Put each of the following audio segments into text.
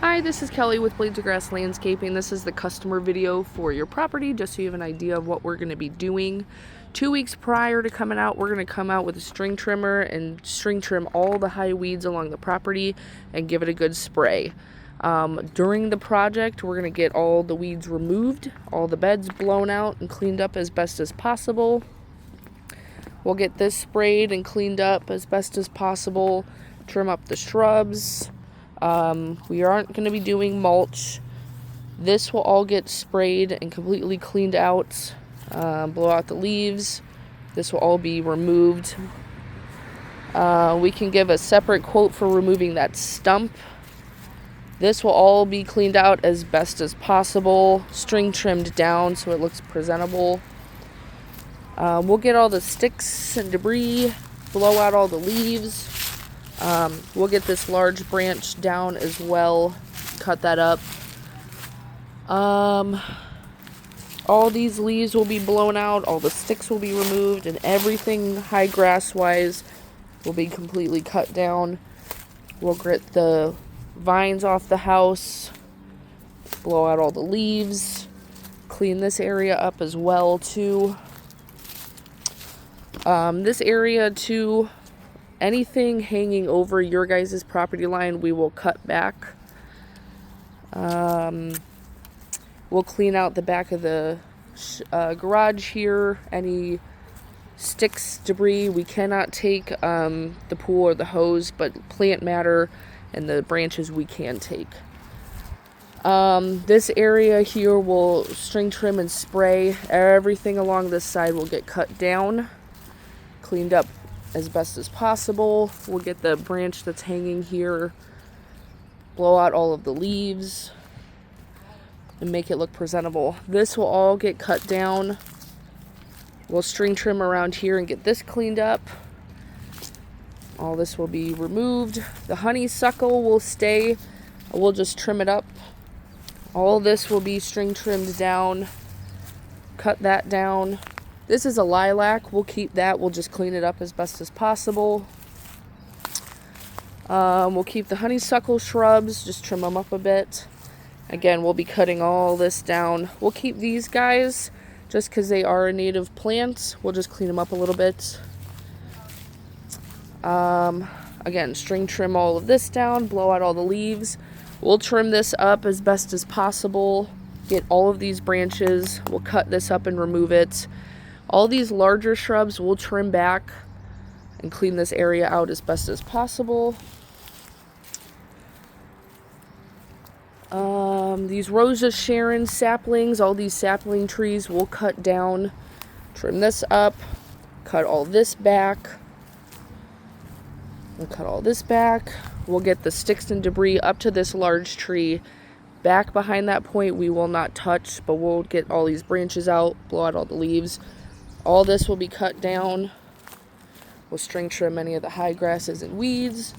Hi, this is Kelly with Blades of Grass Landscaping. This is the customer video for your property, just so you have an idea of what we're going to be doing. 2 weeks prior to coming out, we're going to come out with a string trimmer and string trim all the high weeds along the property and give it a good spray. During the project, we're going to get all the weeds removed, all the beds blown out and cleaned up as best as possible. We'll get this sprayed and cleaned up as best as possible, trim up the shrubs. We aren't going to be doing mulch. This will all get sprayed and completely cleaned out. Blow out the leaves. This will all be removed. We can give a separate quote for removing that stump. This will all be cleaned out as best as possible, string trimmed down so it looks presentable. We'll get all the sticks and debris, blow out all the leaves. We'll get this large branch down as well, cut that up. All these leaves will be blown out, all the sticks will be removed, and everything high grass wise will be completely cut down. We'll grit the vines off the house, blow out all the leaves, clean this area up as well too. This area too, anything hanging over your guys' property line, we will cut back. We'll clean out the back of the garage here. Any sticks, debris, we cannot take the pool or the hose, but plant matter and the branches we can take. This area here will string trim and spray. Everything along this side will get cut down, cleaned up as best as possible. We'll get the branch that's hanging here, blow out all of the leaves, and make it look presentable. This will all get cut down. We'll string trim around here and get this cleaned up. All this will be removed. The honeysuckle will stay. We'll just trim it up. All this will be string trimmed down. Cut that down. This is a lilac. We'll keep that. We'll just clean it up as best as possible. We'll keep the honeysuckle shrubs, just trim them up a bit. Again, we'll be cutting all this down. We'll keep these guys just because they are a native plant. We'll just clean them up a little bit. Again, string trim all of this down, blow out all the leaves. We'll trim this up as best as possible. Get all of these branches. We'll cut this up and remove it. All these larger shrubs we'll trim back and clean this area out as best as possible. These Rose of Sharon saplings, all these sapling trees we'll cut down, trim this up, cut all this back. We'll cut all this back. We'll get the sticks and debris up to this large tree. Back behind that point we will not touch, but we'll get all these branches out, blow out all the leaves. All this will be cut down. We'll string trim any of the high grasses and weeds.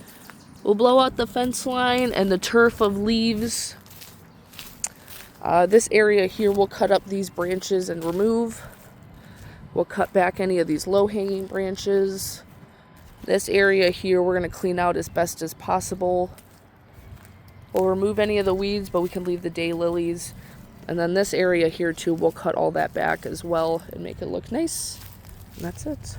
We'll blow out the fence line and the turf of leaves. This area here we'll cut up these branches and remove. We'll cut back any of these low-hanging branches. This area here we're going to clean out as best as possible. We'll remove any of the weeds, but we can leave the daylilies. And then this area here too, we'll cut all that back as well and make it look nice. And that's it.